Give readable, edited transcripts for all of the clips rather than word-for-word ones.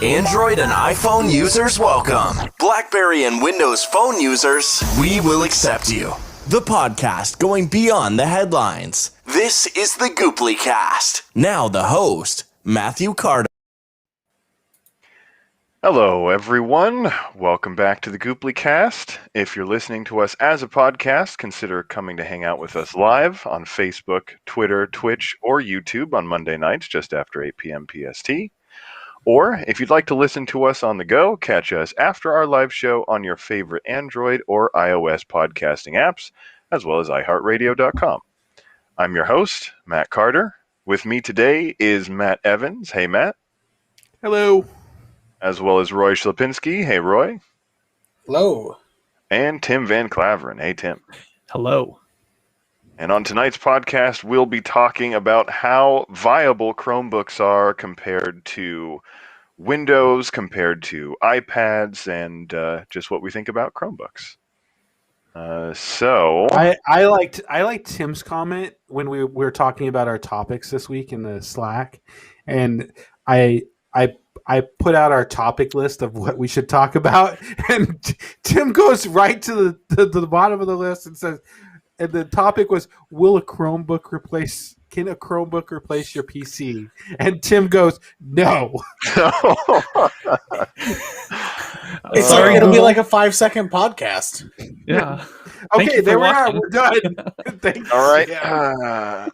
Android and iPhone users welcome. BlackBerry and Windows Phone users, we will accept you. The podcast going beyond the headlines. This is the Gooply Cast. Now the host, Matthew Carter. Hello, everyone. Welcome back to the Gooply Cast. If you're listening to us as a podcast, consider coming to hang out with us live on Facebook, Twitter, Twitch, or YouTube on Monday nights just after 8 p.m. PST. Or, if you'd like to listen to us on the go, catch us after our live show on your favorite Android or iOS podcasting apps, as well as iHeartRadio.com. I'm your host, Matt Carter. With me today is Matt Evans. Hey, Matt. Hello. As well as Roy Czlapinski. Hey, Roy. Hello. And Tim Van Klaveren. Hey, Tim. Hello. And on tonight's podcast, we'll be talking about how viable Chromebooks are compared to Windows, compared to iPads, and just what we think about Chromebooks. I liked Tim's comment when we were talking about our topics this week in the Slack, and I put out our topic list of what we should talk about, and Tim goes right to the bottom of the list and says, and the topic was, can a Chromebook replace your PC? And Tim goes, no. It'll be like a 5-second podcast. Yeah. Okay, there we are. We're done. Thanks. All right. Yeah.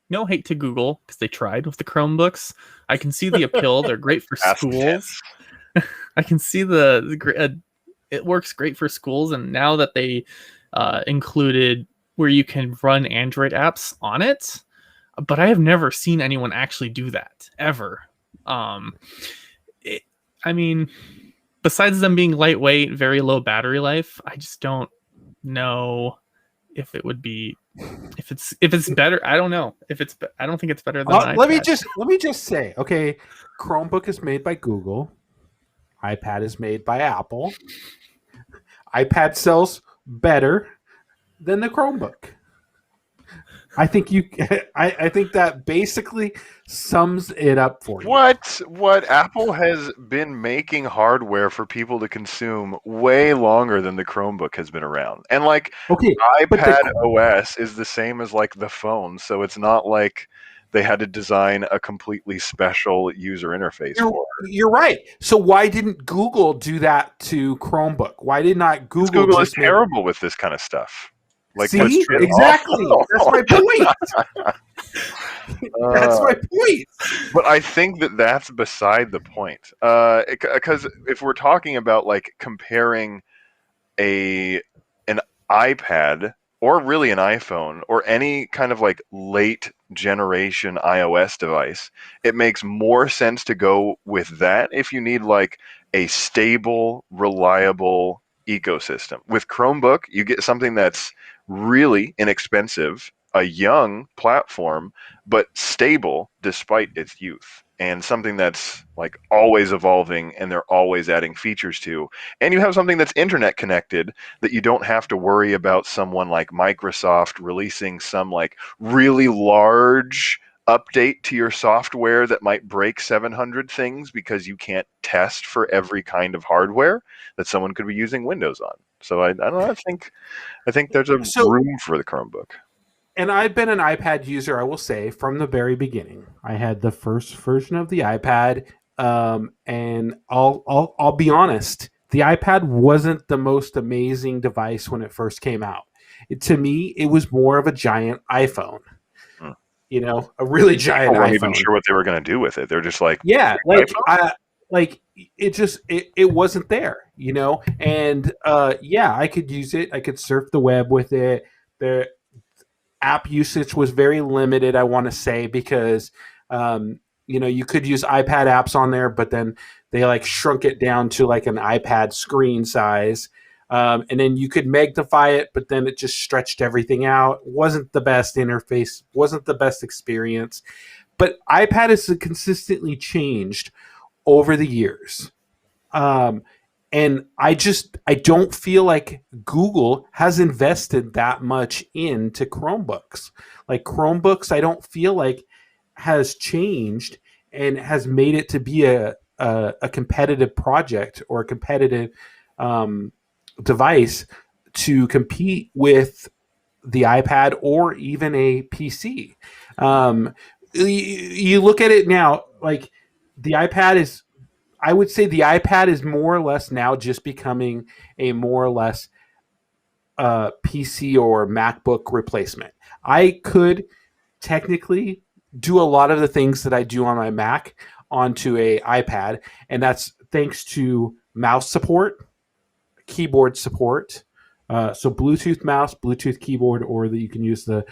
No hate to Google because they tried with the Chromebooks. I can see the appeal. They're great for schools. I can see it works great for schools, and now that they included where you can run Android apps on it, but I have never seen anyone actually do that ever. Besides them being lightweight, very low battery life, I just don't know if it would be if it's better. I don't know I don't think it's better than iPad. Let me just say, okay, Chromebook is made by Google. iPad is made by Apple. iPad sells better than the Chromebook. I think I think that basically sums it up for you. What Apple has been making hardware for people to consume way longer than the Chromebook has been around. And iPad OS is the same as the phone, so it's not like they had to design a completely special user interface for it. You're right. So why didn't Google do that to Chromebook? Why did not Google? Google is terrible with this kind of stuff. See, exactly. That's my point. That's my point. But I think that's beside the point. Because if we're talking about comparing an iPad or really an iPhone or any kind of late generation iOS device, it makes more sense to go with that if you need a stable, reliable ecosystem. With Chromebook, you get something that's really inexpensive, a young platform, but stable despite its youth, and something that's always evolving and they're always adding features to. And you have something that's internet connected that you don't have to worry about someone like Microsoft releasing some really large update to your software that might break 700 things because you can't test for every kind of hardware that someone could be using Windows on. So I don't know. I think there's a room for the Chromebook. And I've been an iPad user, I will say, from the very beginning. I had the first version of the iPad, and I'll be honest, the iPad wasn't the most amazing device when it first came out. To me, it was more of a giant iPhone. A really giant iPhone. I wasn't even sure what they were going to do with it. They're just it wasn't there, and I could use it. I could surf the web with it. The app usage was very limited, I want to say, because you could use iPad apps on there, but then they shrunk it down to an iPad screen size. And then you could magnify it, but then it just stretched everything out. Wasn't the best interface, wasn't the best experience. But iPad has consistently changed over the years. And I don't feel like Google has invested that much into Chromebooks. Chromebooks, I don't feel like has changed and has made it to be a competitive project or a competitive device to compete with the iPad or even a PC. You look at it now, like the iPad is, I would say the iPad is more or less now just becoming a more or less PC or MacBook replacement. I could technically do a lot of the things that I do on my Mac onto a iPad, and that's thanks to mouse support, keyboard support. So Bluetooth mouse, Bluetooth keyboard, or you can use the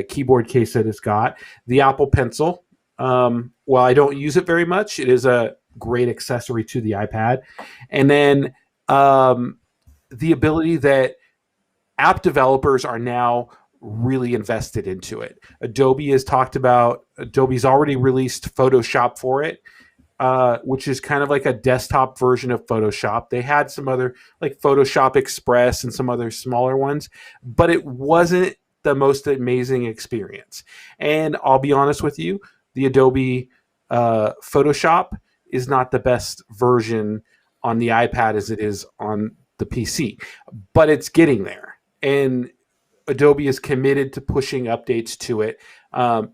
keyboard case that it's got. The Apple Pencil. While I don't use it very much, it is a great accessory to the iPad. And then the ability that app developers are now really invested into it. Adobe has talked about, Adobe's already released Photoshop for it, which is kind of like a desktop version of Photoshop. They had some other, like Photoshop Express and some other smaller ones, but it wasn't the most amazing experience. And I'll be honest with you, the Adobe Photoshop is not the best version on the iPad as it is on the PC, but it's getting there. And Adobe is committed to pushing updates to it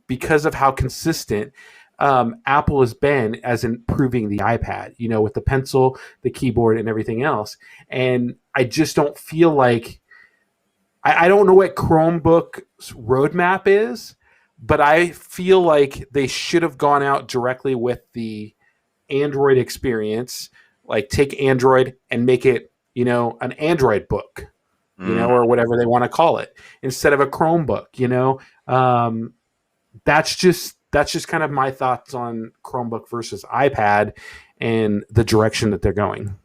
because of how consistent Apple has been as improving the iPad, with the pencil, the keyboard, and everything else. And I just don't feel like, I don't know what Chromebook's roadmap is, but I feel like they should have gone out directly with the Android experience, like take Android and make it, an Android book, or whatever they want to call it, instead of a Chromebook, that's just kind of my thoughts on Chromebook versus iPad and the direction that they're going.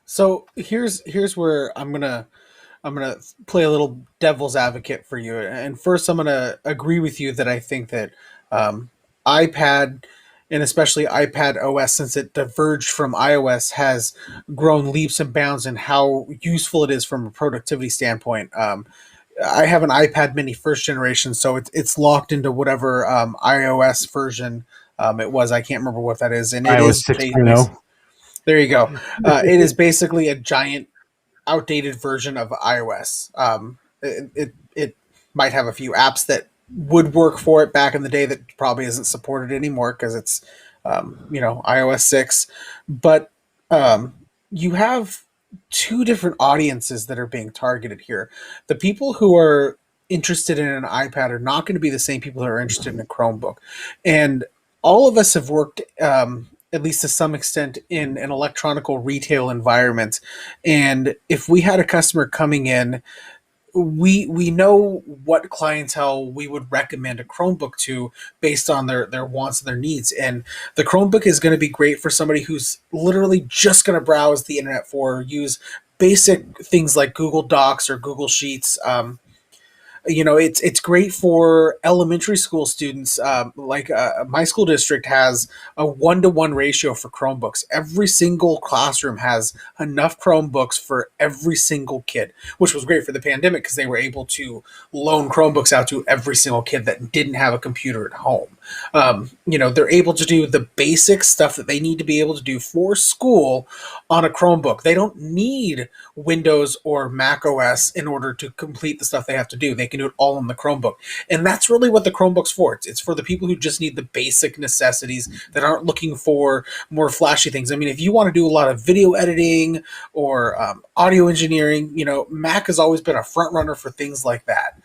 So here's where I'm gonna play a little devil's advocate for you. And first, I'm gonna agree with you that I think that iPad, and especially iPad OS, since it diverged from iOS, has grown leaps and bounds in how useful it is from a productivity standpoint. I have an iPad mini first generation, so it's locked into whatever iOS version it was. I can't remember what that is. And it iOS is 6.0. There you go. It is basically a giant outdated version of iOS. It might have a few apps that would work for it back in the day that probably isn't supported anymore because it's iOS 6. But you have two different audiences that are being targeted here. The people who are interested in an iPad are not going to be the same people who are interested in a Chromebook. And all of us have worked at least to some extent in an electronical retail environment. And if we had a customer coming in, we know what clientele we would recommend a Chromebook to based on their wants and their needs. And the Chromebook is going to be great for somebody who's literally just going to browse the internet for, use basic things like Google Docs or Google Sheets. It's great for elementary school students. My school district has a 1-to-1 ratio for Chromebooks. Every single classroom has enough Chromebooks for every single kid, which was great for the pandemic because they were able to loan Chromebooks out to every single kid that didn't have a computer at home. They're able to do the basic stuff that they need to be able to do for school on a Chromebook. They don't need Windows or Mac OS in order to complete the stuff they have to do. They can do it all on the Chromebook. And that's really what the Chromebook's for. It's for the people who just need the basic necessities that aren't looking for more flashy things. I mean, if you want to do a lot of video editing or audio engineering, Mac has always been a front runner for things like that.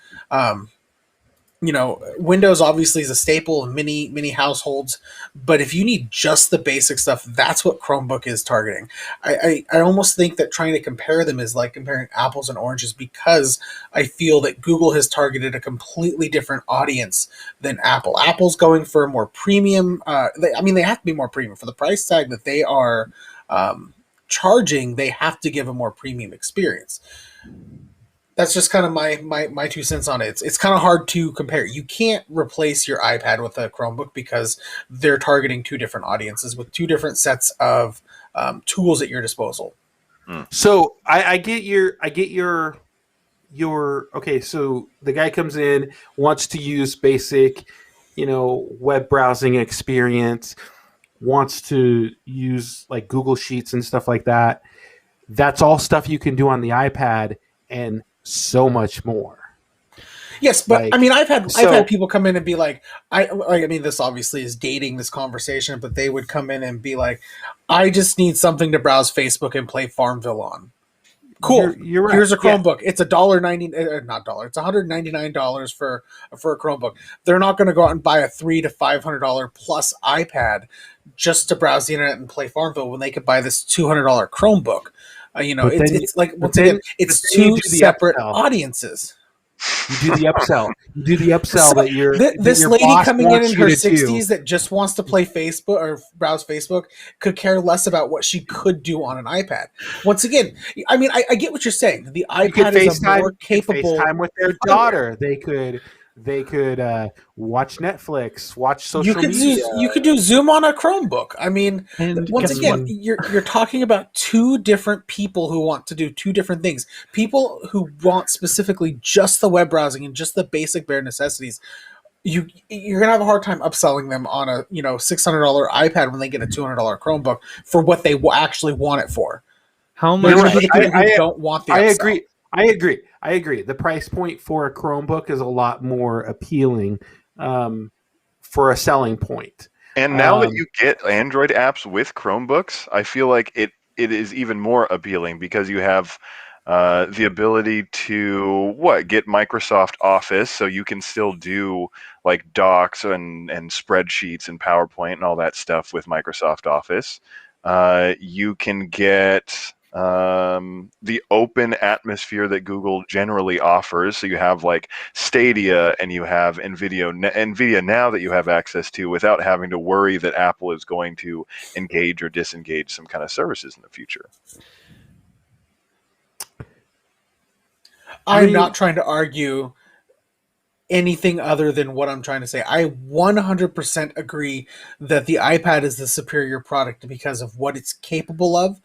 Windows obviously is a staple in many households, but if you need just the basic stuff, that's what Chromebook is targeting. I almost think that trying to compare them is like comparing apples and oranges, because I feel that Google has targeted a completely different audience than Apple. Apple's going for more premium. They have to be more premium for the price tag that they are charging. They have to give a more premium experience. That's just kind of my 2 cents on it. It's kind of hard to compare. You can't replace your iPad with a Chromebook because they're targeting two different audiences with two different sets of tools at your disposal. So I get your okay. So the guy comes in, wants to use basic web browsing experience, wants to use like Google Sheets and stuff like that, that's all stuff you can do on the iPad and so much more. Yes, but Like, I mean, I've had people come in and be like, I mean, this obviously is dating this conversation, but they would come in and be like, I just need something to browse Facebook and play Farmville on. Cool. You're right. Here's a Chromebook. Yeah. It's $1.90, not dollar. It's $199 for a Chromebook. They're not going to go out and buy a $300 to $500 plus iPad just to browse the internet and play Farmville when they could buy this $200 Chromebook. It's like, once again, it's two separate audiences. You do the upsell. You do the upsell so, this lady coming in her 60s that just wants to play Facebook or browse Facebook could care less about what she could do on an iPad. Once again, I mean, I get what you're saying. The iPad is a more capable. FaceTime with their daughter. They could watch Netflix, watch social media. You could do Zoom on a Chromebook. I mean, and once again, you're talking about two different people who want to do two different things. People who want specifically just the web browsing and just the basic bare necessities. You're gonna have a hard time upselling them on a $600 iPad when they get a $200 Chromebook for what they actually want it for. How much? I don't want the upsell. I agree. The price point for a Chromebook is a lot more appealing for a selling point. And now that you get Android apps with Chromebooks, I feel like it is even more appealing because you have the ability to get Microsoft Office, so you can still do like docs and spreadsheets and PowerPoint and all that stuff with Microsoft Office. You can get the open atmosphere that Google generally offers. So you have like Stadia and you have NVIDIA now that you have access to without having to worry that Apple is going to engage or disengage some kind of services in the future. I'm not trying to argue anything other than what I'm trying to say. I 100% agree that the iPad is the superior product because of what it's capable of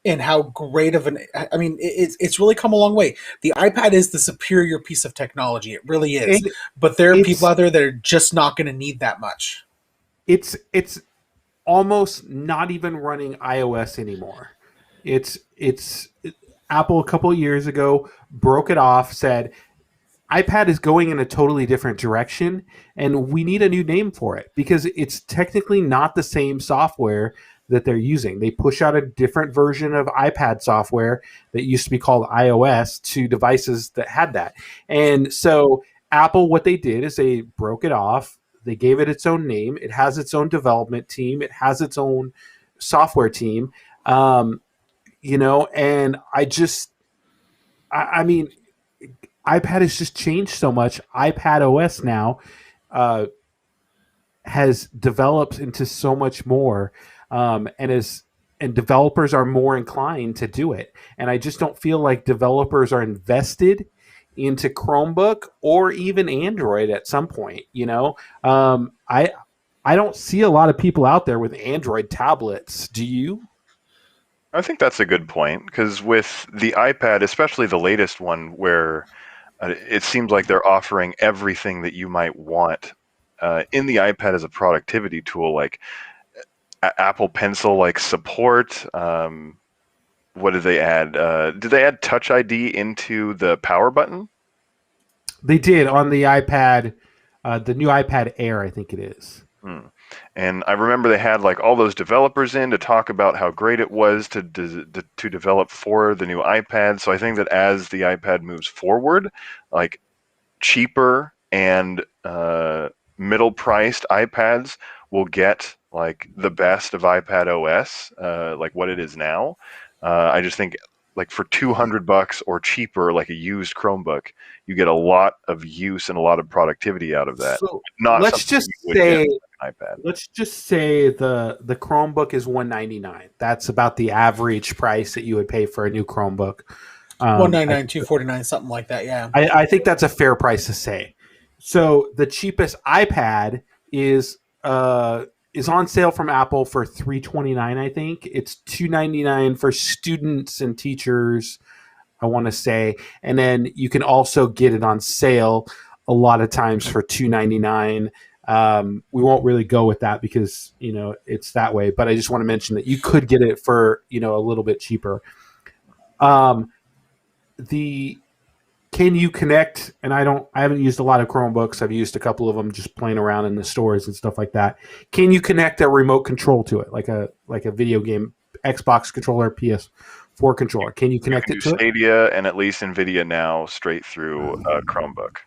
and how great of it's really come a long way. The iPad is the superior piece of technology. It really is. But there are people out there that are just not going to need that much. It's almost not even running iOS anymore. It's Apple a couple of years ago broke it off, said iPad is going in a totally different direction and we need a new name for it because it's technically not the same software that they're using. They push out a different version of iPad software that used to be called iOS to devices that had that. And so Apple, what they did is they broke it off. They gave it its own name. It has its own development team. It has its own software team. And I mean, iPad has just changed so much. iPad OS now has developed into so much more. And developers are more inclined to do it. And I just don't feel like developers are invested into Chromebook or even Android at some point. I don't see a lot of people out there with Android tablets. Do you? I think that's a good point because with the iPad, especially the latest one, where it seems like they're offering everything that you might want in the iPad as a productivity tool, like Apple Pencil like support. What did they add? Did they add Touch ID into the power button? They did on the iPad, the new iPad Air, I think it is. And I remember they had like all those developers in to talk about how great it was to develop for the new iPad. So I think that as the iPad moves forward, like cheaper and middle-priced iPads will get like the best of iPad OS, like what it is now. I just think like for $200 or cheaper, like a used Chromebook, you get a lot of use and a lot of productivity out of that. So let's just say the Chromebook is $199. That's about the average price that you would pay for a new Chromebook. $199, $249, something like that. Yeah, I think that's a fair price to say. So the cheapest iPad is on sale from Apple for $329. I think it's $299 for students and teachers, I want to say, and then you can also get it on sale a lot of times for $299 We won't really go with that because it's that way. But I just want to mention that you could get it for a little bit cheaper. Can you connect? And I haven't used a lot of Chromebooks. I've used a couple of them just playing around in the stores and stuff like that. Can you connect a remote control to it, like a video game Xbox controller, PS4 controller? Can you connect it to Stadia and at least NVIDIA now straight through a Chromebook.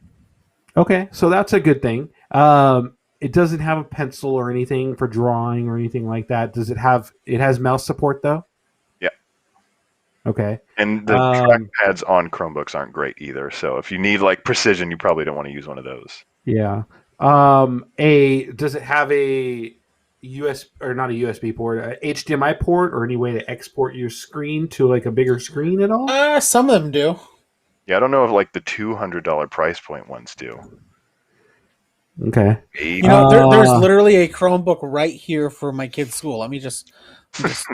Okay, so that's a good thing. It doesn't have a pencil or anything for drawing or anything like that. Does it have? It has mouse support though. Yeah. Okay. And the trackpads on Chromebooks aren't great either. So if you need like precision, you probably don't want to use one of those. Yeah. Does it have a not a USB port, a HDMI port, or any way to export your screen to like a bigger screen at all? Some of them do. Yeah, I don't know if like the $200 price point ones do. Okay. There's literally a Chromebook right here for my kid's school. Let me just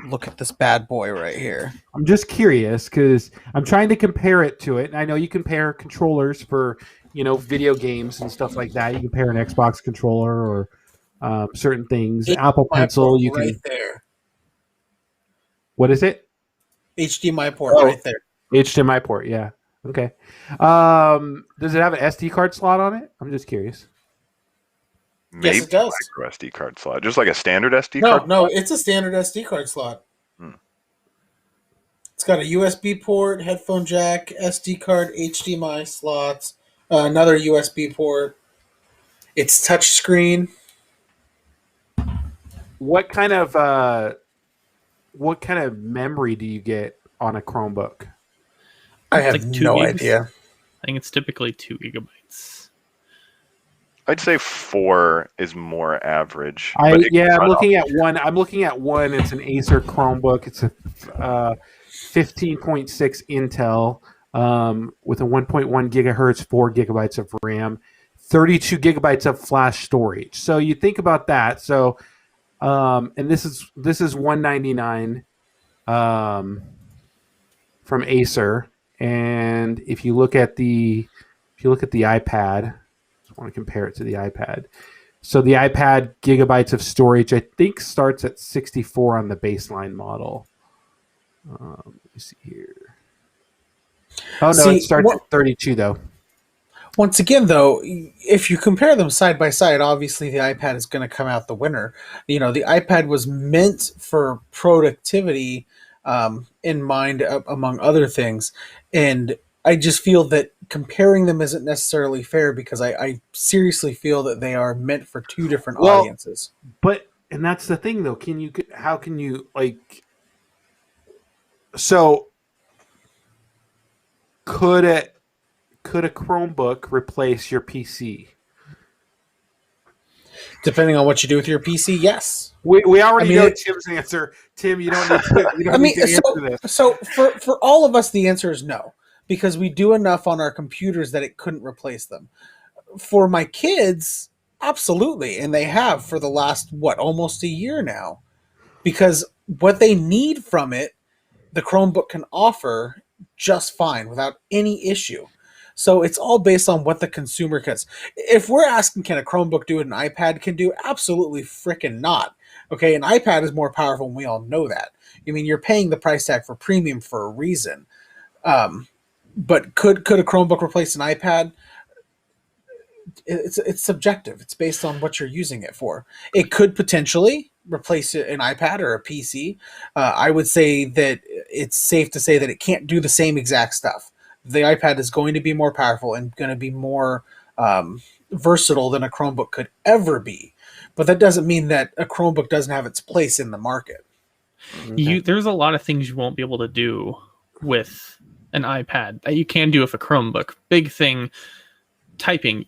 look at this bad boy right here. I'm just curious because I'm trying to compare it to it. And I know you compare controllers for video games and stuff like that. You compare an Xbox controller or certain things. Apple Pencil, you can. Right there. What is it? HDMI port right there. HDMI port, yeah. Okay. Does it have an SD card slot on it? I'm just curious. Maybe yes, it does. Micro SD card slot, just like a standard SD card. No, it's a standard SD card slot. It's got a USB port, headphone jack, SD card, HDMI slots, another USB port. It's touchscreen. What kind of memory do you get on a Chromebook? I have no idea. I think it's typically 2 gigabytes. I'd say 4 is more average. I'm looking at one. It's an Acer Chromebook. It's a 15.6 Intel with a 1.1 gigahertz, 4 gigabytes of RAM, 32 gigabytes of flash storage. So you think about that. So, and this is $199 from Acer. And if you look at the iPad. I want to compare it to the iPad. So the iPad gigabytes of storage, I think, starts at 64 on the baseline model. Let me see here. Oh, no, it starts at 32, though. Once again, though, if you compare them side by side, obviously the iPad is going to come out the winner. The iPad was meant for productivity in mind, among other things. And I just feel that comparing them isn't necessarily fair because I seriously feel that they are meant for two different audiences. And that's the thing, though. How can you so could a Chromebook replace your PC? Depending on what you do with your PC, yes. We already know Tim's answer. Tim, you don't need to answer this. So for all of us, the answer is no. Because we do enough on our computers that it couldn't replace them. For my kids, absolutely. And they have for the last, almost a year now. Because what they need from it, the Chromebook can offer just fine without any issue. So it's all based on what the consumer gets. If we're asking, can a Chromebook do what an iPad can do? Absolutely freaking not. Okay, an iPad is more powerful, and we all know that. I mean, you're paying the price tag for premium for a reason. But could a Chromebook replace an iPad? It's subjective. It's based on what you're using it for. It could potentially replace an iPad or a PC. I would say that it's safe to say that it can't do the same exact stuff. The iPad is going to be more powerful and going to be more versatile than a Chromebook could ever be. But that doesn't mean that a Chromebook doesn't have its place in the market. Okay. There's a lot of things you won't be able to do with an iPad that you can do with a Chromebook. Big thing, typing.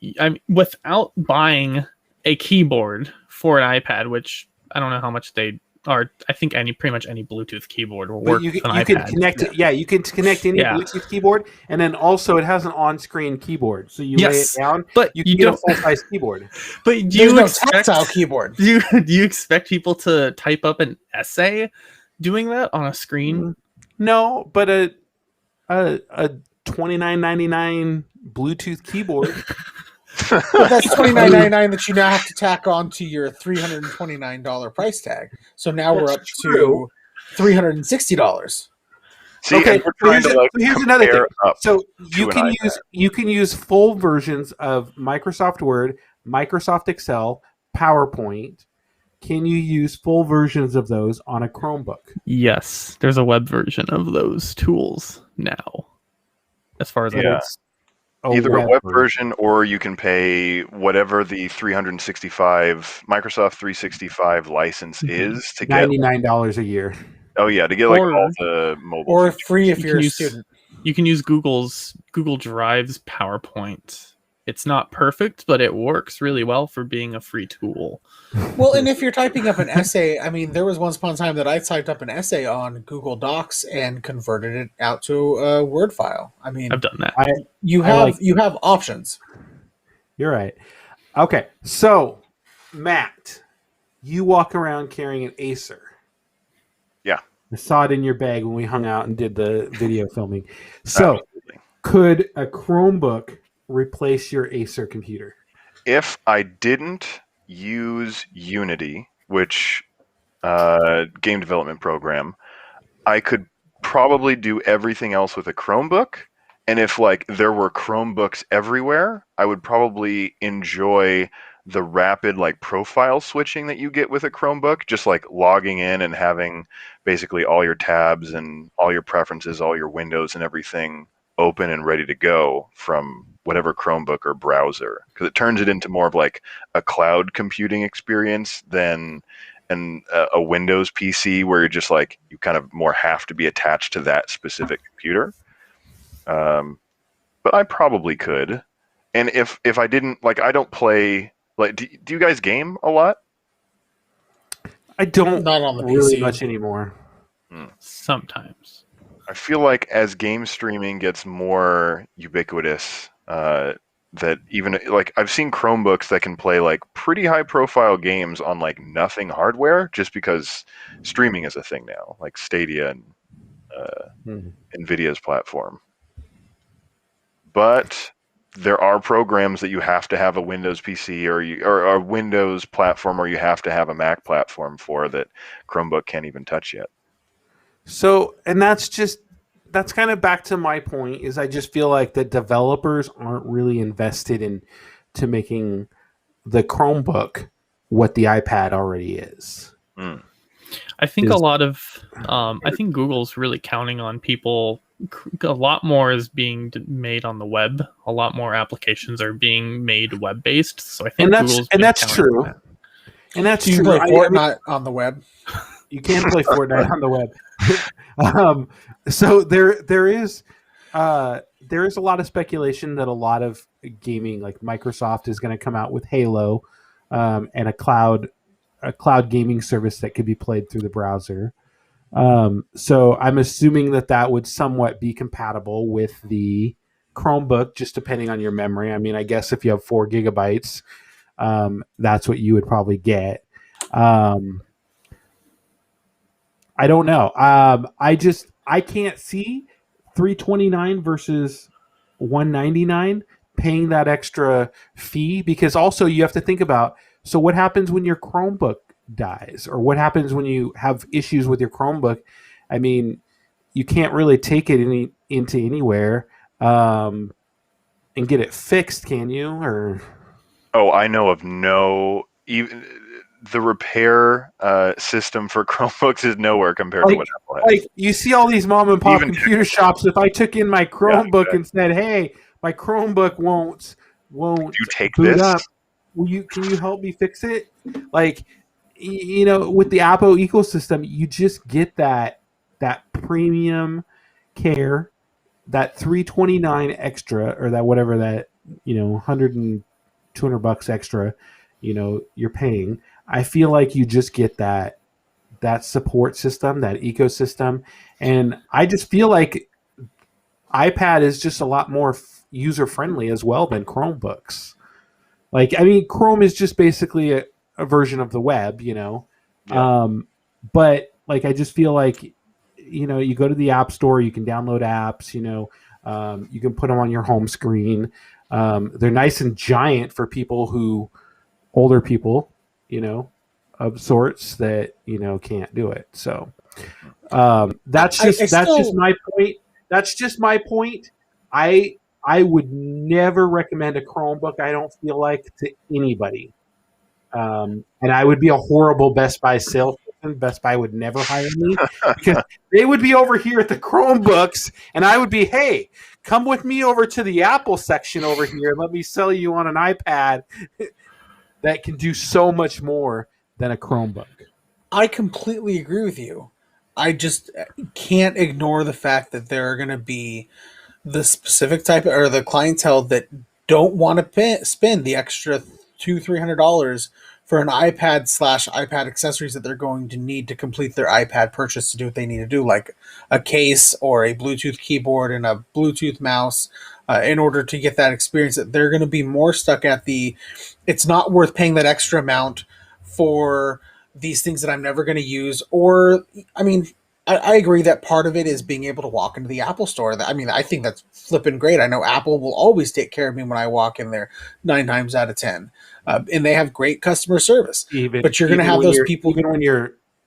Without buying a keyboard for an iPad, which I don't know how much they are. I think pretty much any Bluetooth keyboard will work with an iPad. Can connect it. Yeah, you can connect any Bluetooth keyboard, and then also it has an on-screen keyboard, so you lay it down. But you can get a full-size keyboard. But there's no tactile keyboard. Do you expect people to type up an essay doing that on a screen? No, but a $29.99 Bluetooth keyboard. But that's $29.99 that you now have to tack on to your $329 price tag. So now we're up to $360. See, Okay, and we're trying to here's another thing. up So to an iPad. you can use full versions of Microsoft Word, Microsoft Excel, PowerPoint. Can you use full versions of those on a Chromebook? Yes, there's a web version of those tools now. As far as I know. Either a web version or you can pay whatever the 365 Microsoft 365 license is to get $99 a year. Oh yeah, to get like all the mobile or features. free if you're a student. You can use Google Drive's PowerPoint. It's not perfect, but it works really well for being a free tool. Well, and if you're typing up an essay, I mean, there was once upon a time that I typed up an essay on Google Docs and converted it out to a Word file. I mean, I've done that. You have options. You're right. Okay, so Matt, you walk around carrying an Acer. Yeah. I saw it in your bag when we hung out and did the video filming. So, Absolutely. Could a Chromebook replace your Acer computer? If I didn't use Unity, which game development program, I could probably do everything else with a Chromebook. And if like there were Chromebooks everywhere, I would probably enjoy the rapid like profile switching that you get with a Chromebook, just like logging in and having basically all your tabs and all your preferences, all your windows and everything open and ready to go from whatever Chromebook or browser, because it turns it into more of like a cloud computing experience than a Windows PC where you're just like, you kind of more have to be attached to that specific computer. But I probably could. And if I didn't, like, I don't play, like, do you guys game a lot? I don't Not on the really PC. much anymore. Sometimes. I feel like as game streaming gets more ubiquitous, that even like I've seen Chromebooks that can play like pretty high profile games on like nothing hardware, just because streaming is a thing now, like Stadia and Nvidia's platform. But there are programs that you have to have a Windows PC or a Windows platform, or you have to have a Mac platform for that Chromebook can't even touch yet. So, and that's kind of back to my point, is I just feel like the developers aren't really invested into making the Chromebook what the iPad already is. I think I think Google's really counting on people. A lot more is being made on the web. A lot more applications are being made web-based. So I think that's true. And that's Do you true. play Fortnite on the web? You can play Fortnite on the web. So there is a lot of speculation that a lot of gaming, like Microsoft, is going to come out with Halo and a cloud gaming service that could be played through the browser. So I'm assuming that would somewhat be compatible with the Chromebook, just depending on your memory. I mean, I guess if you have 4 gigabytes, that's what you would probably get. I don't know. I can't see $329 versus $199 paying that extra fee, because also you have to think about, so what happens when your Chromebook dies, or what happens when you have issues with your Chromebook? I mean, you can't really take it into anywhere and get it fixed, can you? Or I know of no, even the repair system for Chromebooks is nowhere compared to what Apple has. Like, you see all these mom and pop computer shops. If I took in my Chromebook and said, "Hey, my Chromebook won't you take boot this up. Can you help me fix it?" Like, you know, with the Apple ecosystem, you just get that premium care, that $329 extra, or that whatever that, you know, $100 and $200 extra, you know, you're paying. I feel like you just get that support system, that ecosystem, and I just feel like iPad is just a lot more user friendly as well than Chromebooks. Like, I mean, Chrome is just basically a version of the web, you know. Yeah. But like, I just feel like, you know, you go to the App Store, you can download apps, you know, you can put them on your home screen. They're nice and giant for older people, of sorts that can't do it. So that's just my point. That's just my point. I would never recommend a Chromebook. I don't feel like, to anybody. And I would be a horrible Best Buy salesperson. Best Buy would never hire me because they would be over here at the Chromebooks, and I would be, hey, come with me over to the Apple section over here. Let me sell you on an iPad that can do so much more than a Chromebook. I completely agree with you. I just can't ignore the fact that there are going to be the specific type or the clientele that don't want to spend the extra $200-$300 for an iPad/iPad accessories that they're going to need to complete their iPad purchase to do what they need to do, like a case or a Bluetooth keyboard and a Bluetooth mouse, in order to get that experience. That they're going to be more stuck at it's not worth paying that extra amount for these things that I'm never going to use. Or, I mean, I agree that part of it is being able to walk into the Apple store. I think that's flipping great. I know Apple will always take care of me when I walk in there 9 times out of 10. And they have great customer service. But you're going to have those people...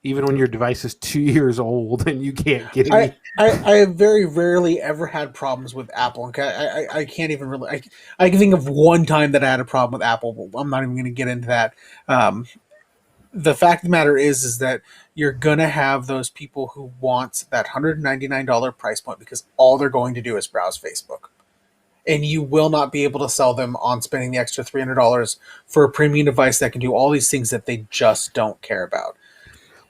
Even when your device is 2 years old and you can't get it. I have very rarely ever had problems with Apple. Okay? I can't even really... I can think of one time that I had a problem with Apple, but I'm not even going to get into that. The fact of the matter is that you're going to have those people who want that $199 price point because all they're going to do is browse Facebook. And you will not be able to sell them on spending the extra $300 for a premium device that can do all these things that they just don't care about.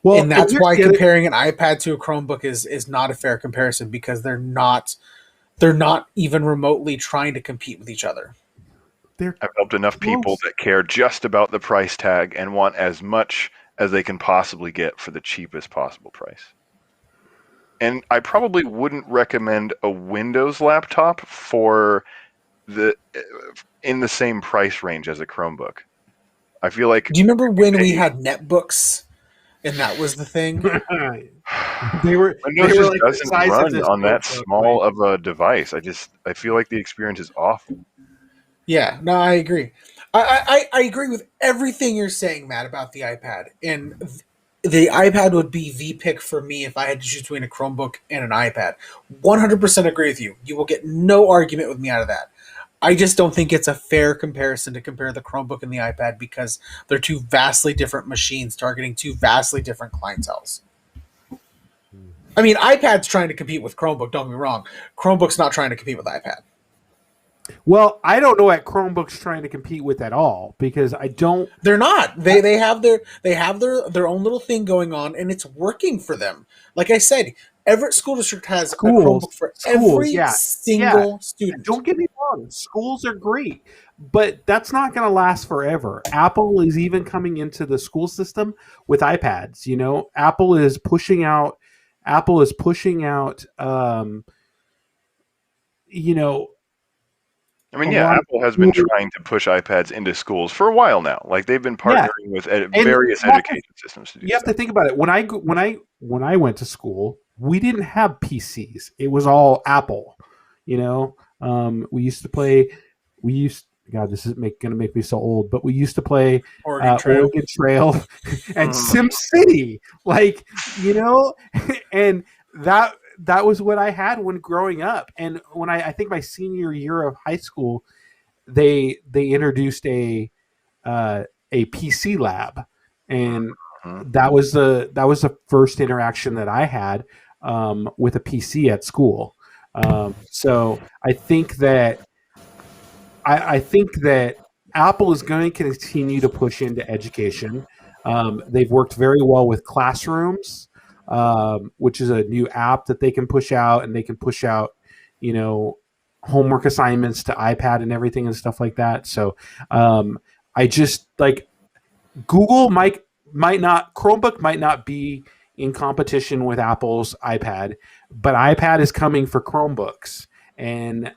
Well, and that's why comparing an iPad to a Chromebook is not a fair comparison, because they're not even remotely trying to compete with each other. I've helped enough people that care just about the price tag and want as much as they can possibly get for the cheapest possible price. And I probably wouldn't recommend a Windows laptop in the same price range as a Chromebook. I feel like... Do you remember when we had netbooks and that was the thing? Windows just doesn't run on that small of a device. I feel like the experience is awful. Yeah, no, I agree. I agree with everything you're saying, Matt, about the iPad. And the iPad would be the pick for me if I had to choose between a Chromebook and an iPad. 100% agree with you. You will get no argument with me out of that. I just don't think it's a fair comparison to compare the Chromebook and the iPad, because they're two vastly different machines targeting two vastly different clienteles. I mean, iPad's trying to compete with Chromebook, don't get me wrong. Chromebook's not trying to compete with iPad. Well, I don't know what Chromebook's trying to compete with at all, because I don't. They're not. They have their own little thing going on, and it's working for them. Like I said, Everett School District has a Chromebook for every single student. Don't get me wrong, schools are great, but that's not going to last forever. Apple is even coming into the school system with iPads. Apple is pushing out. Apple has been trying to push iPads into schools for a while now. Like, they've been partnering with various education systems to do. You have to think about it. When I went to school, we didn't have PCs. It was all Apple. We used to play. God, this is going to make me so old. But we used to play Oregon Trail and SimCity. And that was what I had when growing up. And when I think my senior year of high school, they introduced a PC lab, and that was the first interaction that I had with a PC at school. So I think that Apple is going to continue to push into education. They've worked very well with Classrooms, which is a new app that they can push out, and they can push out, homework assignments to iPad and everything and stuff like that. So I just Chromebook might not be in competition with Apple's iPad, but iPad is coming for Chromebooks, and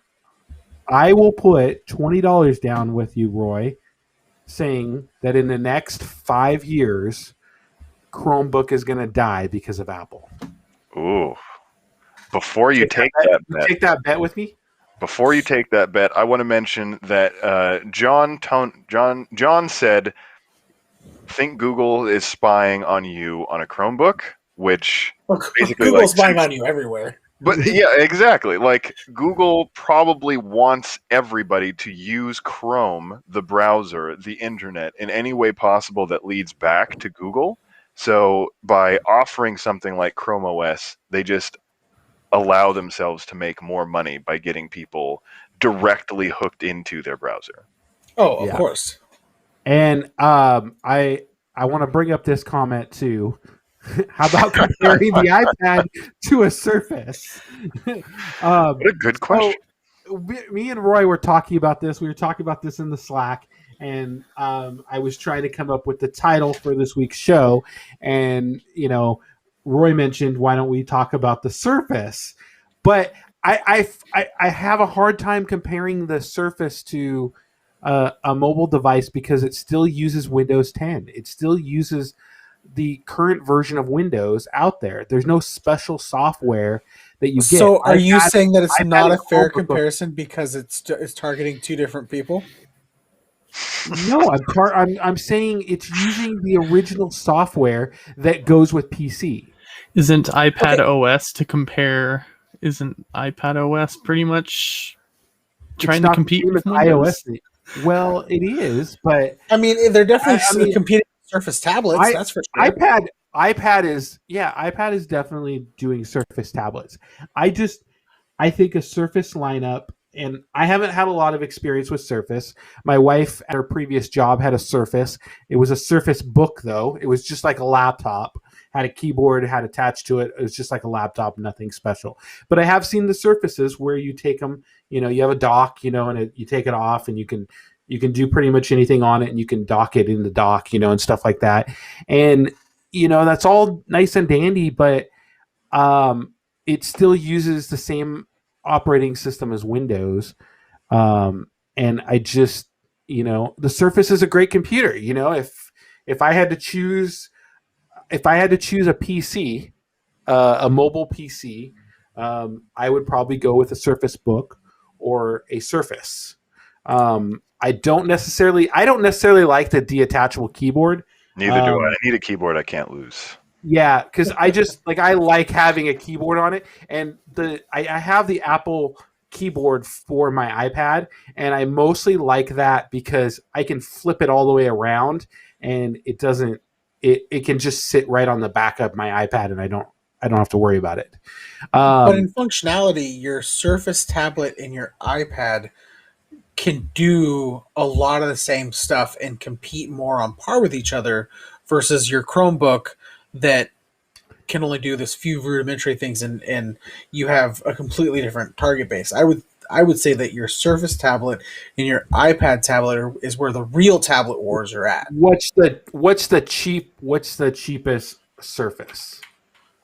I will put $20 down with you, Roy, saying that in the next 5 years, Chromebook is going to die because of Apple. Ooh. Before you take that bet. Take that bet with me? before you take that bet, I want to mention that John said, think Google is spying on you on a Chromebook, which basically Google's spying on you everywhere. But yeah, exactly. Like Google probably wants everybody to use Chrome, the browser, the internet, in any way possible that leads back to Google. So by offering something like Chrome OS, they just allow themselves to make more money by getting people directly hooked into their browser. Oh, of course. And I want to bring up this comment too. How about comparing the iPad to a Surface? What a good question. So, me and Roy were talking about this. We were talking about this in the Slack, and I was trying to come up with the title for this week's show. And Roy mentioned, why don't we talk about the Surface? But I have a hard time comparing the Surface to a mobile device because it still uses Windows 10. It still uses the current version of Windows out there. There's no special software that you get. So are you saying that it's not a fair comparison because it's targeting two different people? No, I'm saying it's using the original software that goes with PC. Isn't iPad OS to compare? Isn't iPad OS pretty much trying to compete with Windows? iOS? Well, it is, but I mean, they're definitely competing with Surface tablets. That's for sure. iPad is definitely doing Surface tablets. I think a Surface lineup, and I haven't had a lot of experience with Surface. My wife at her previous job had a Surface. It was a Surface Book, though. It was just like a laptop. Had a keyboard, had attached to it. It was just like a laptop, nothing special. But I have seen the Surfaces where you take them, you have a dock, and you take it off, and you can do pretty much anything on it, and you can dock it in the dock, and stuff like that. And that's all nice and dandy, but it still uses the same operating system as Windows. And I just, the Surface is a great computer. If I had to choose a PC, a mobile PC, I would probably go with a Surface Book or a Surface. I don't necessarily like the detachable keyboard. Neither do I. I need a keyboard I can't lose. Yeah, because I just I like having a keyboard on it, and I have the Apple keyboard for my iPad, and I mostly like that because I can flip it all the way around, and it doesn't. It can just sit right on the back of my iPad, and I don't have to worry about it. But in functionality, your Surface tablet and your iPad can do a lot of the same stuff and compete more on par with each other versus your Chromebook that can only do this few rudimentary things, and you have a completely different target base. I would say that your Surface tablet and your iPad tablet is where the real tablet wars are at. What's the cheapest Surface?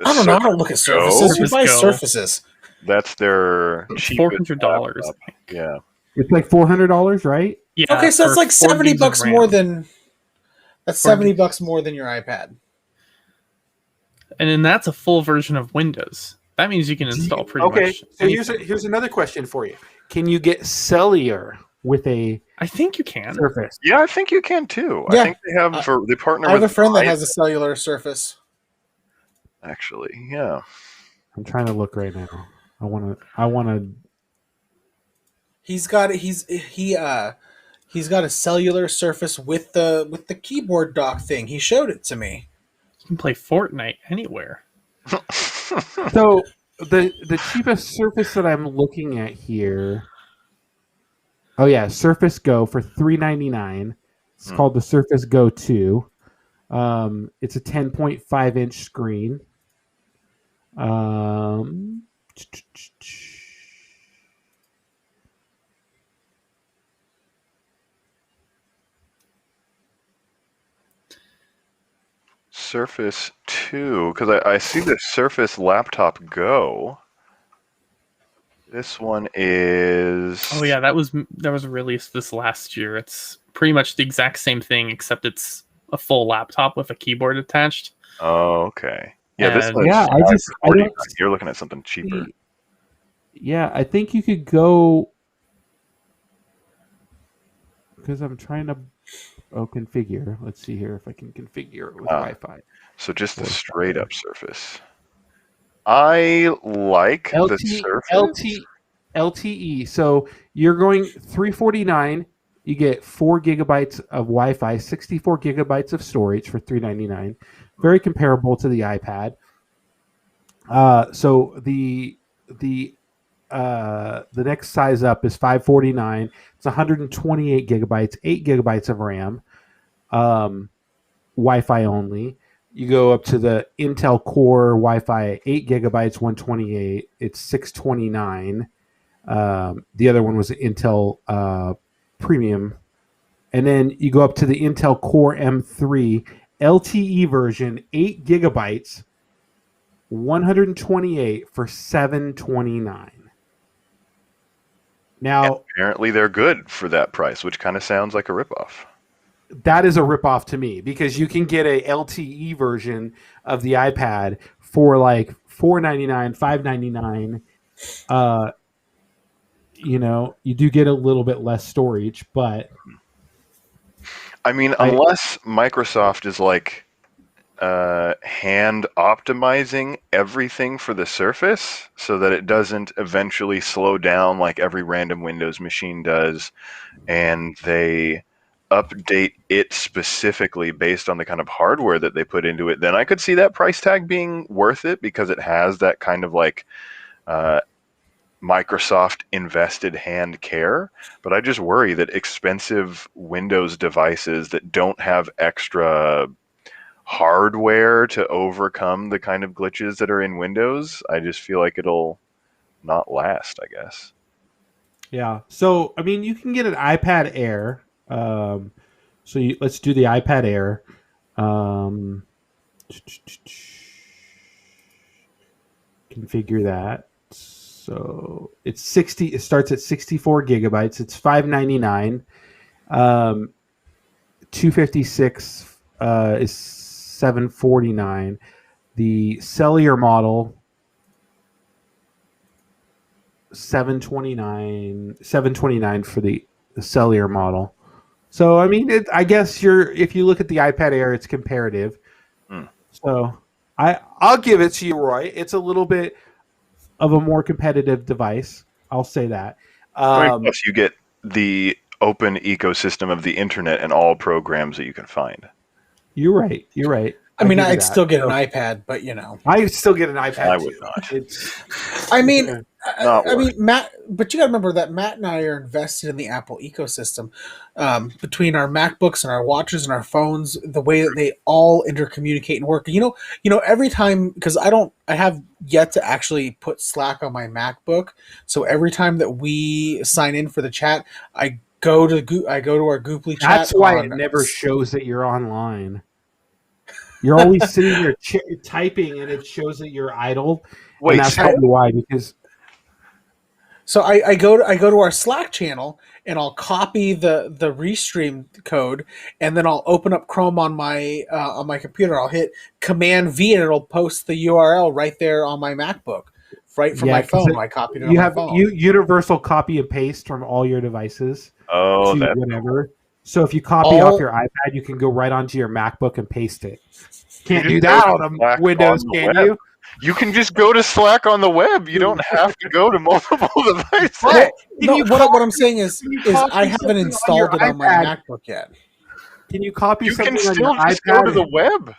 I don't know. I don't look at Surfaces. You buy Surfaces. That's their cheapest $400. Yeah. It's like $400, right? Yeah. Okay, so it's like $70 more than. That's $70 more than your iPad. And then that's a full version of Windows. That means you can install pretty much. Okay, so here's another question for you. Can you get cellular with a? I think you can. Surface? Yeah, I think you can too. Yeah. I think they have they partner. I have with a friend that has a cellular Surface. Actually, yeah. I'm trying to look right now. I want to. He's got a cellular Surface with the keyboard dock thing. He showed it to me. You can play Fortnite anywhere. So the cheapest Surface that I'm looking at here. Oh yeah, Surface Go for $399. It's called the Surface Go 2. It's a 10.5 inch screen. Surface 2, because I see the Surface Laptop Go. This one is... Oh yeah, that was released this last year. It's pretty much the exact same thing, except it's a full laptop with a keyboard attached. Oh, okay. Yeah, this one yeah, is you're looking at something cheaper. Yeah, I think you could go because I'm trying to configure. Let's see here if I can configure it with Wi-Fi. So just the straight up Surface. I like the Surface. LTE. So you're going 349. You get 4 gigabytes of Wi-Fi, 64 gigabytes of storage for $399. Very comparable to the iPad. So the next size up is 549. It's 128 gigabytes, 8 gigabytes of RAM, Wi-Fi only. You go up to the Intel Core Wi-Fi, 8 gigabytes, 128. It's 629. The other one was Intel Premium. And then you go up to the Intel Core M3 LTE version, 8 gigabytes, 128 for $729. Now, and apparently they're good for that price, which kind of sounds like a ripoff. That is a ripoff to me because you can get a LTE version of the iPad for like $499, $599. You do get a little bit less storage, but I mean, unless Microsoft is like hand optimizing everything for the Surface so that it doesn't eventually slow down like every random Windows machine does, and they update it specifically based on the kind of hardware that they put into it, then I could see that price tag being worth it because it has that kind of like Microsoft invested hand care. But I just worry that expensive Windows devices that don't have extra hardware to overcome the kind of glitches that are in Windows, I just feel like it'll not last, I guess. Yeah. So, I mean, you can get an iPad Air. Let's do the iPad Air. Configure that. So it's 60. It starts at 64 gigabytes. It's $599. 256 is $749. The cellular model $729 for the cellular model. So I mean, I guess if you look at the iPad Air, it's comparative. So I'll give it to you, Roy. It's a little bit of a more competitive device. I'll say that. Plus, you get the open ecosystem of the internet and all programs that you can find. You're right. I mean, I'd still get an iPad, but I still get an iPad. I would not. I mean, Matt, but you got to remember that Matt and I are invested in the Apple ecosystem. Between our MacBooks and our watches and our phones, the way that they all intercommunicate and work. Every time, because I have yet to actually put Slack on my MacBook. So every time that we sign in for the chat, I go to our Gooply chat. That's why it never shows that you're online. You're always sitting there typing, and it shows that you're idle. Wait, and that's probably why. Because so I go to our Slack channel, and I'll copy the restream code, and then I'll open up Chrome on my computer. I'll hit Command V, and it'll post the URL right there on my MacBook, right from my phone. I copied it on my phone. You universal copy and paste from all your devices. Oh, that's whatever. So if you copy off your iPad, you can go right onto your MacBook and paste it. Can't do that on a Windows, can you? You can just go to Slack on the web. You don't have to go to multiple devices. What I'm saying is I haven't installed it on my MacBook yet. Can you copy something on your iPad? You can still just go to the web.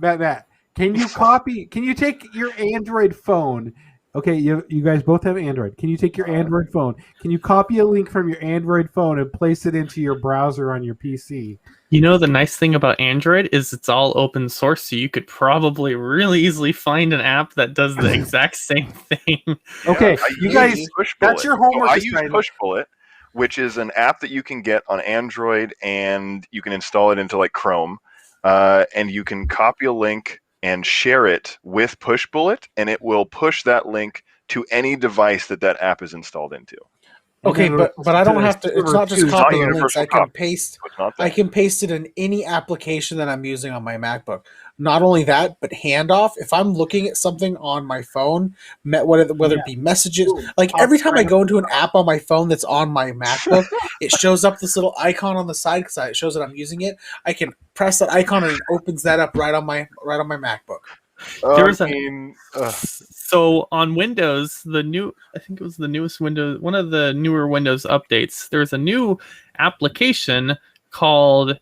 Matt, can you copy? Can you take your Android phone? Okay, you guys both have Android. Can you take your Android phone? Can you copy a link from your Android phone and place it into your browser on your PC? The nice thing about Android is it's all open source, so you could probably really easily find an app that does the exact same thing. Okay, you guys, that's your homework. I use Pushbullet, which is an app that you can get on Android, and you can install it into like Chrome, and you can copy a link and share it with Pushbullet, and it will push that link to any device that app is installed into. Okay, but I don't have to. It's not just It's not copying links. universal I can copy. paste. It's not that. I can paste it in any application that I'm using on my MacBook. Not only that, but handoff. If I'm looking at something on my phone, whether it be messages, like every time I go into an app on my phone that's on my MacBook, it shows up this little icon on the side because it shows that I'm using it. I can press that icon and it opens that up right on my MacBook. So on Windows, I think it was the newest Windows, one of the newer Windows updates, there's a new application called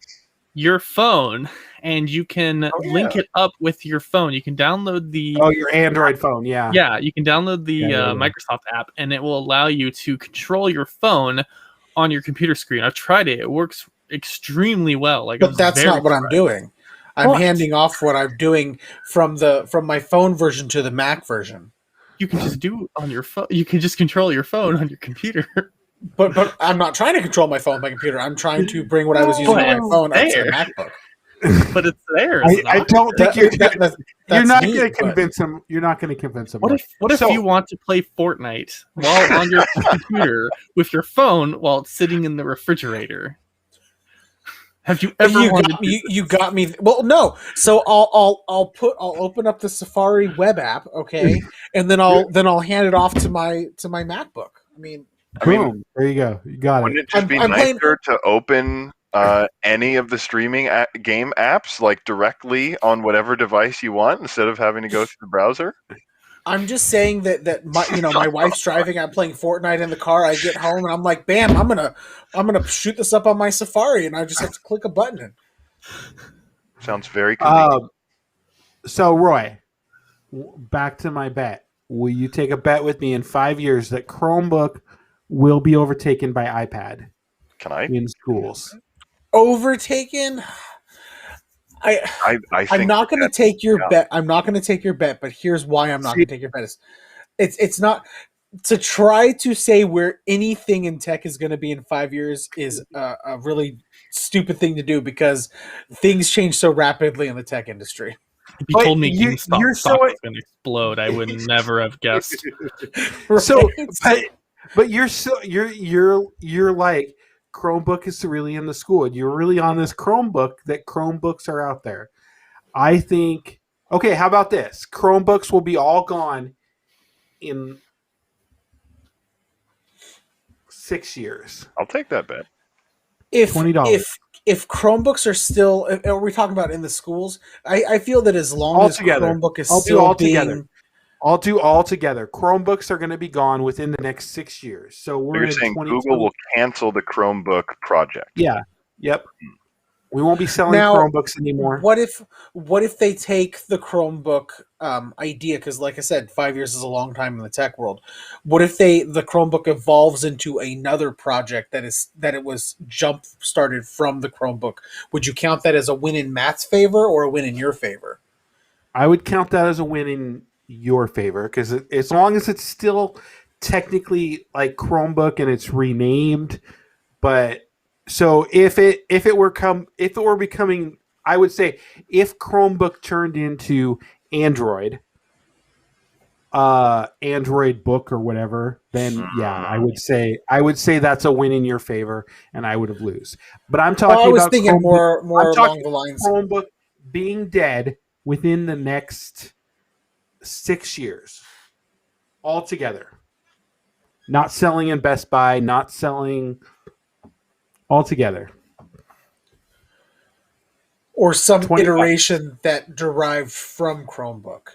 Your Phone, and you can link it up with your phone. You can download your Android phone, yeah. Yeah, you can download the Microsoft app, and it will allow you to control your phone on your computer screen. I've tried it. It works extremely well. But that's not what I'm doing. I'm handing off what I'm doing from my phone version to the Mac version. You can just do it on your phone. You can just control your phone on your computer. But I'm not trying to control my phone on my computer. I'm trying to bring what I was using on my phone up to the MacBook. But it's there. I don't think you're not going to neat, convince him. You're not going to convince him. What if you want to play Fortnite while on your computer with your phone while it's sitting in the refrigerator? Have you ever you got me? Well, no. So I'll open up the Safari web app, okay, and then I'll hand it off to my MacBook. I mean, there you go. You got it. Wouldn't it just be nicer to open any of the streaming game apps like directly on whatever device you want instead of having to go through the browser? I'm just saying that my wife's driving. I'm playing Fortnite in the car. I get home and I'm like, bam! I'm gonna shoot this up on my Safari, and I just have to click a button. Sounds very convenient. So Roy, back to my bet. Will you take a bet with me in 5 years that Chromebook will be overtaken by iPad? Can I? In schools. Overtaken? I'm not going to take your bet. I'm not going to take your bet, but here's why I'm not going to take your bet. It's not to try to say where anything in tech is going to be in 5 years is a really stupid thing to do because things change so rapidly in the tech industry. If you told me GameStop stock was going to explode, I would never have guessed. Right? So, but you're like, Chromebook is really in the school, and you're really on this Chromebook that Chromebooks are out there. I think, okay, how about this? Chromebooks will be all gone in 6 years. I'll take that bet. If $20. If Chromebooks are still, are we talking about in the schools? I feel that as long as Chromebook is still being... I'll do all together. Chromebooks are going to be gone within the next 6 years. So you're saying Google will cancel the Chromebook project? Yeah. Yep. We won't be selling Chromebooks anymore. What if they take the Chromebook idea? Because, like I said, 5 years is a long time in the tech world. What if the Chromebook evolves into another project that it was jump started from the Chromebook? Would you count that as a win in Matt's favor or a win in your favor? I would count that as a win in your favor because as long as it's still technically like Chromebook and it's renamed, but so if it were becoming, I would say if Chromebook turned into Android Book or whatever, then yeah, I would say that's a win in your favor and I would have lose. But I'm talking I was about thinking more along the lines Chromebook being dead within the next 6 years altogether. Not selling in Best Buy, not selling altogether. Or some iteration that derived from Chromebook.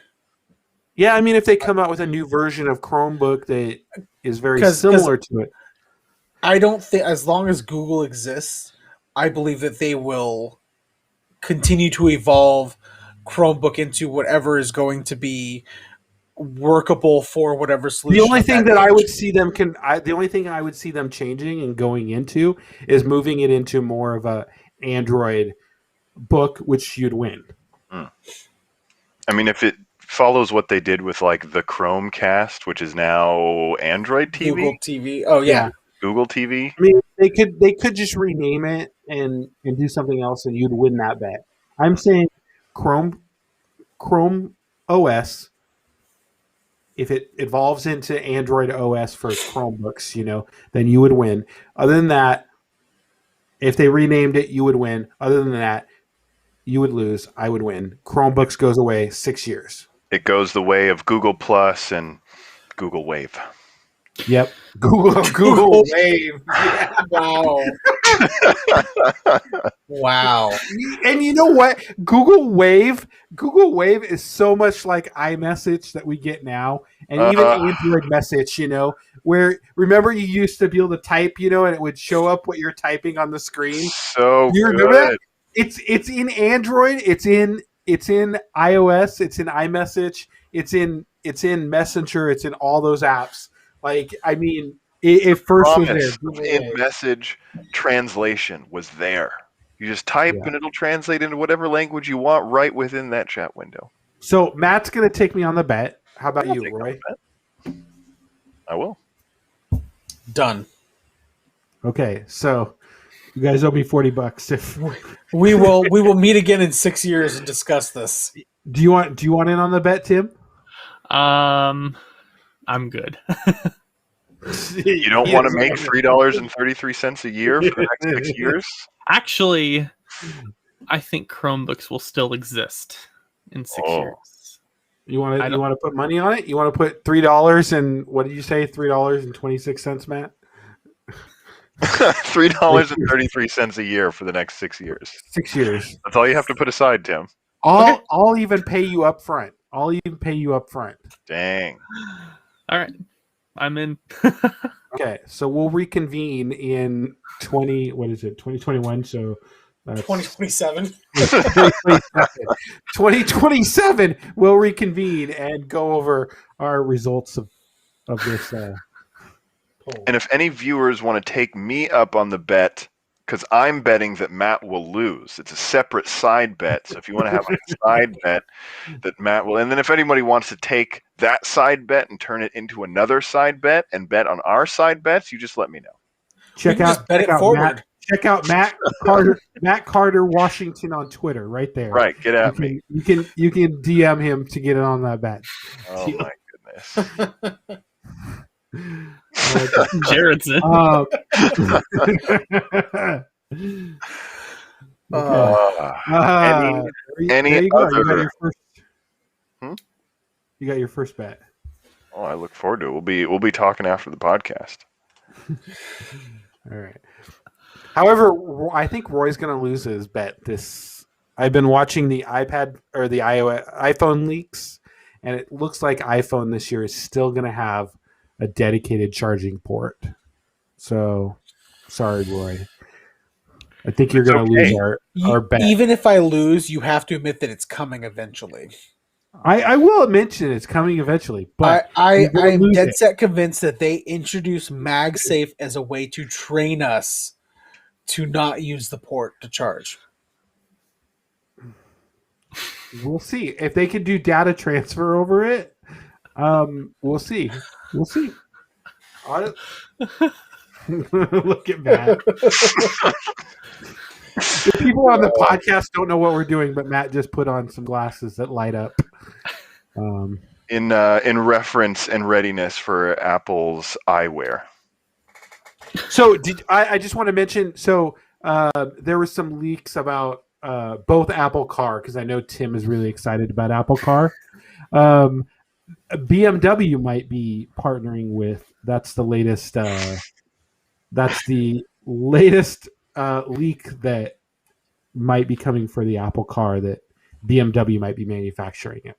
Yeah, I mean, if they come out with a new version of Chromebook that is very similar to it. I don't think, as long as Google exists, I believe that they will continue to evolve Chromebook into whatever is going to be workable for whatever solution. The only thing that I would see them the only thing I would see them changing and going into is moving it into more of a Android book, which you'd win. I mean, if it follows what they did with like the Chromecast, which is now Android TV, Google TV. Oh yeah, Google TV. I mean, they could just rename it and do something else, and you'd win that bet. I'm saying Chrome OS if it evolves into Android OS for Chromebooks, then you would win. Other than that, if they renamed it, you would win. Other than that, you would lose. I would win. Chromebooks goes away 6 years. It goes the way of Google Plus and Google Wave. Yep. Google Wave. Yeah. Wow. Wow. And you know what? Google Wave is so much like iMessage that we get now, and even Android Message, where remember you used to be able to type, and it would show up what you're typing on the screen. So you remember that? It's in Android, it's in iOS, it's in iMessage, it's in Messenger, it's in all those apps. Like, I mean, it first was there. In message translation was there. You just type and it'll translate into whatever language you want right within that chat window. So Matt's going to take me on the bet. How about you, Roy? I will. Done. Okay, so you guys owe me $40 if we will meet again in 6 years and discuss this. Do you want in on the bet, Tim? I'm good. You don't want to make $3.33 a year for the next 6 years? Actually, I think Chromebooks will still exist in 6 years. You want to put money on it? You want to put $3 and what did you say? $3.26, Matt? $3.33 a year for the next 6 years. 6 years. That's all you have to put aside, Tim. I'll even pay you up front. Dang. All right. I'm in. Okay, so we'll reconvene in 2021, so 2027. 2027 we'll reconvene and go over our results of this poll. And if any viewers want to take me up on the bet, because I'm betting that Matt will lose. It's a separate side bet. So if you want to have a side bet that Matt will, and then if anybody wants to take that side bet and turn it into another side bet and bet on our side bets, you just let me know. Check out Matt Carter, Matt Carter Washington on Twitter, right there. Right, get at me. You can DM him to get it on that bet. Oh my goodness. Jaredson. Any other? You got your first bet. Oh, I look forward to it. We'll be talking after the podcast. All right. However, I think Roy's going to lose his bet. I've been watching the iPad or the iPhone leaks, and it looks like iPhone this year is still going to have a dedicated charging port. So, sorry, Roy. I think you're going to lose our bet. Even if I lose, you have to admit that it's coming eventually. I will mention it's coming eventually, but I'm dead set convinced that they introduce MagSafe as a way to train us to not use the port to charge. We'll see if they can do data transfer over it. We'll see. Look at Matt. The people on the podcast don't know what we're doing, but Matt just put on some glasses that light up. In reference and readiness for Apple's eyewear. So I just want to mention? So there were some leaks about both Apple Car, because I know Tim is really excited about Apple Car. BMW might be partnering with. That's the latest. Leak that might be coming for the Apple Car, that BMW might be manufacturing it.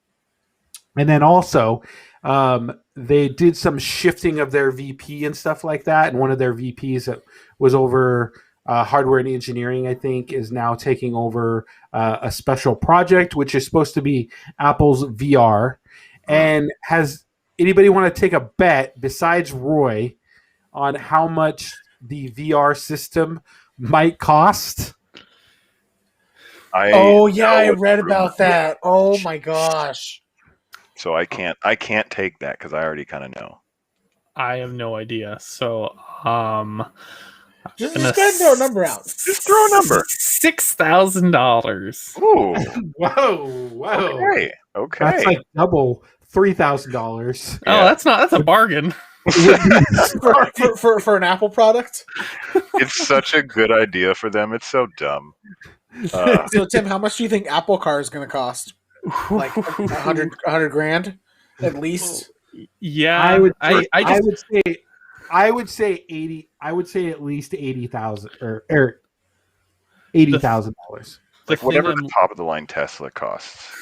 And then also, they did some shifting of their VP and stuff like that. And one of their VPs that was over hardware and engineering, I think, is now taking over a special project, which is supposed to be Apple's VR. And has anybody want to take a bet besides Roy on how much the VR system might cost? I read about that. Oh my gosh. So I can't take that because I already kind of know. I have no idea. So just go ahead and throw a number out. Just throw a number. $6,000. Ooh. Whoa. Okay. That's like double $3,000. Oh, that's a bargain. for an Apple product. It's such a good idea for them. It's so dumb. So Tim, how much do you think Apple Car is going to cost? Like 100 grand at least. Yeah, I would say 80. I would say at least 80,000 or $80,000. Like whatever the top of the line Tesla costs.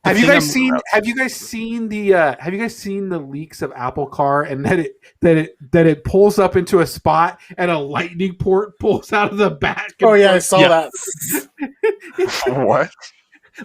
Have you guys seen the leaks of Apple Car and that it pulls up into a spot and a lightning port pulls out of the back? Oh yeah, I saw that. What?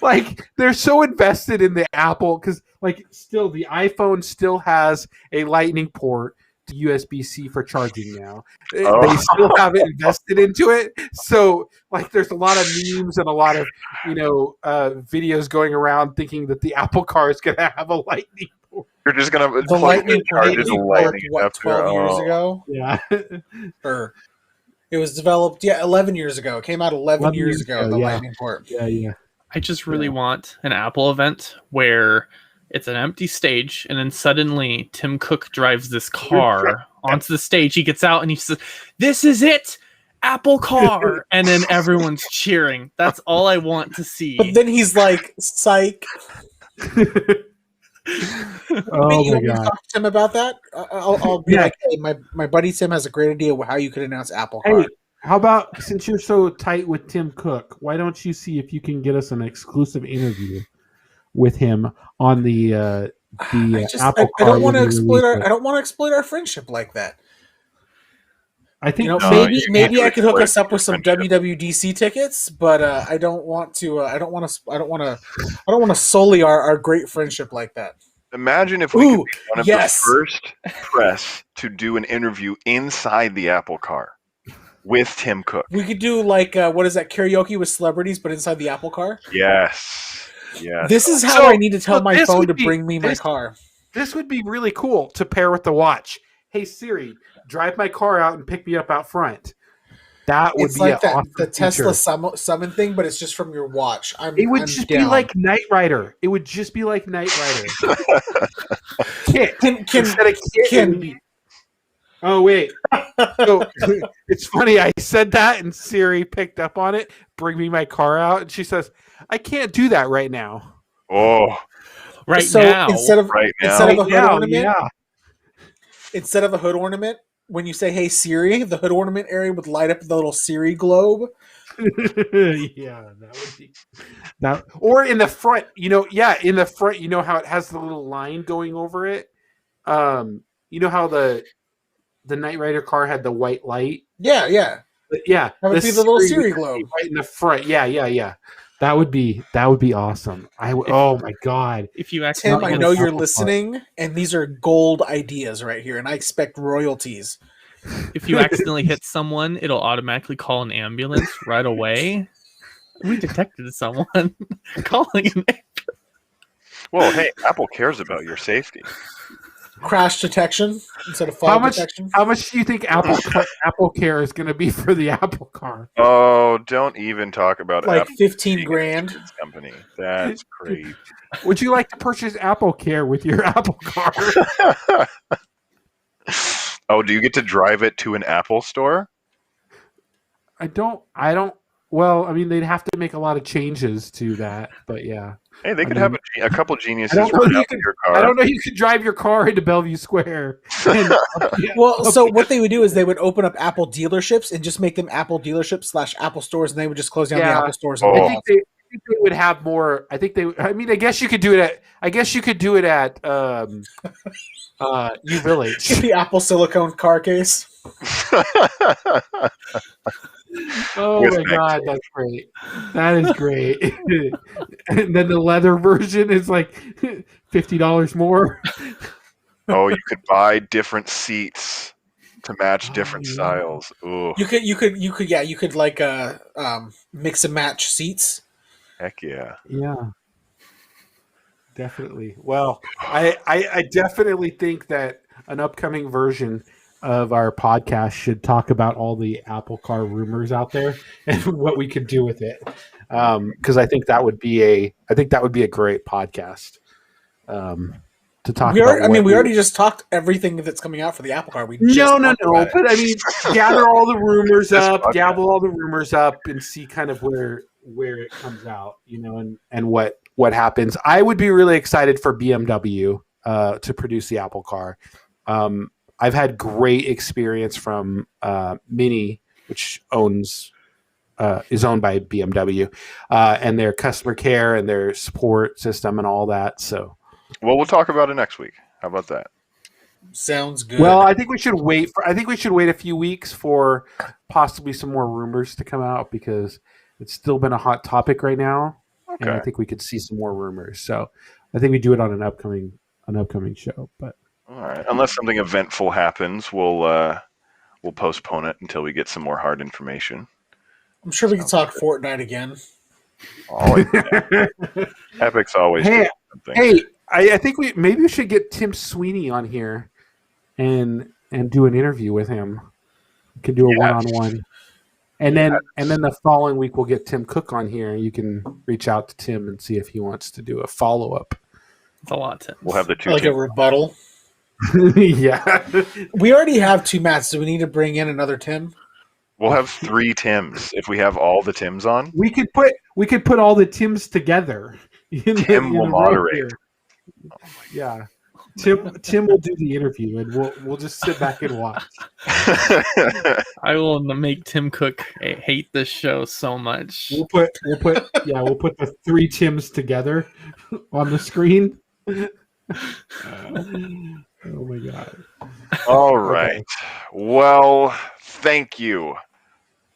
Like they're so invested in the Apple because still the iPhone still has a lightning port to USB-C for charging now. They still haven't invested into it. So there's a lot of memes and a lot of videos going around thinking that the Apple Car is going to have a lightning port. You're just going to the lightning port. 12 years ago? Yeah. Or it was developed 11 years ago. It came out 11 years ago. The lightning port. Yeah. I just really want an Apple event where it's an empty stage, and then suddenly Tim Cook drives this car onto the stage. He gets out and he says, "This is it, Apple Car," and then everyone's cheering. That's all I want to see. But then he's like, "Psych." Oh my god! Talk to Tim about that. I'll be like, "Hey, my buddy Tim has a great idea of how you could announce Apple Car." Hey, how about since you're so tight with Tim Cook, why don't you see if you can get us an exclusive interview with him on the Apple Car? I don't want to exploit our friendship like that. I think maybe I could hook us up with some WWDC tickets, but I don't want to. I don't want to sully our great friendship like that. Imagine if we could be one of the first press to do an interview inside the Apple Car with Tim Cook. We could do what is that, karaoke with celebrities, but inside the Apple Car? Yes. This is how I need to tell my phone to bring me my car. This would be really cool to pair with the watch. Hey Siri, drive my car out and pick me up out front. That would be like the Tesla summon thing, but it's just from your watch. It would just be like Knight Rider. It would just be like Knight Rider. Can Oh wait. So, it's funny. I said that, and Siri picked up on it. Bring me my car out, and she says, "I can't do that right now." Oh, now instead of a hood ornament. Yeah. Instead of a hood ornament, when you say "Hey Siri," the hood ornament area would light up the little Siri globe. Yeah, that would be that. Or in the front, in the front, you know how it has the little line going over it. You know how the Knight Rider car had the white light. Yeah. That would be the little Siri globe right in the front. Yeah. That would be awesome. Oh my god! If you Tim, I know you're listening, and these are gold ideas right here, and I expect royalties. If you accidentally hit someone, it'll automatically call an ambulance right away. We detected someone calling an ambulance. Well, hey, Apple cares about your safety. Crash detection instead of fall detection. How much do you think Apple Care is going to be for the Apple Car? Oh, don't even talk about Apple 15 grand. Company. That's crazy. Would you like to purchase Apple Care with your Apple Car? Oh, do you get to drive it to an Apple store? I don't. Well, I mean, they'd have to make a lot of changes to that, but yeah. Hey, they could have a couple geniuses run out in your car. I don't know. You could drive your car into Bellevue Square. So what they would do is they would open up Apple dealerships and just make them Apple dealerships / Apple stores, and they would just close down the Apple stores. I think they would have more. I guess you could do it at. U Village. The Apple silicone car case. Oh my god, that's great. That is great. And then the leather version is like $50 more. Oh, you could buy different seats to match different styles. Ooh. You could like mix and match seats. Heck yeah. Yeah. Definitely. Well, I definitely think that an upcoming version of our podcast should talk about all the Apple Car rumors out there and what we could do with it. Because I think that would be a great podcast. to talk We about. already just talked everything that's coming out for the Apple Car. No. But I mean, gather all the rumors This up, podcast. dabble all the rumors up, and see kind of where it comes out, and what happens. I would be really excited for BMW to produce the Apple Car. I've had great experience from Mini, which is owned by BMW, and their customer care and their support system and all that. So, Well, we'll talk about it next week. How about that? sounds good. well, I think we should wait a few weeks for possibly some more rumors to come out, because it's still been a hot topic right now, and I Okay. think we could see some more rumors. So, I think we do it on an upcoming show. But All right. Unless something eventful happens, we'll postpone it until we get some more hard information. I'm sure we can talk Fortnite again. Always. Yeah. Epic's always Hey, doing something. hey, I think we should get Tim Sweeney on here and do an interview with him. We can do a one-on-one. And then the following week we'll get Tim Cook on here. You can reach out to Tim and see if he wants to do a follow-up. It's a lot, Tim. We'll have the two Like a teams. rebuttal. Yeah. We already have 2 Matts. Do we need to bring in another Tim? We'll have 3 Tims if we have all the Tims on. We could put all the Tims together. Tim will moderate. Yeah. Tim will do the interview, and we'll just sit back and watch. I will make Tim Cook hate this show so much. We'll put the 3 Tims together on the screen. Oh my god. All right. Well, thank you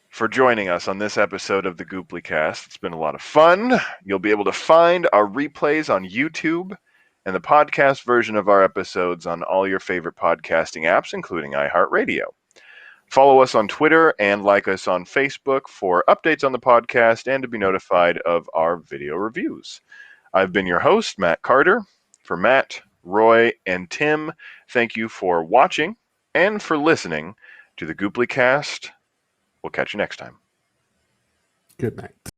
for joining us on this episode of the Gooply Cast. It's been a lot of fun. You'll be able to find our replays on YouTube and the podcast version of our episodes on all your favorite podcasting apps, including iHeartRadio. Follow us on Twitter and like us on Facebook for updates on the podcast and to be notified of our video reviews. I've been your host, Matt Carter. For Matt, Roy, and Tim, thank you for watching and for listening to the Gooply Cast. We'll catch you next time. Good night.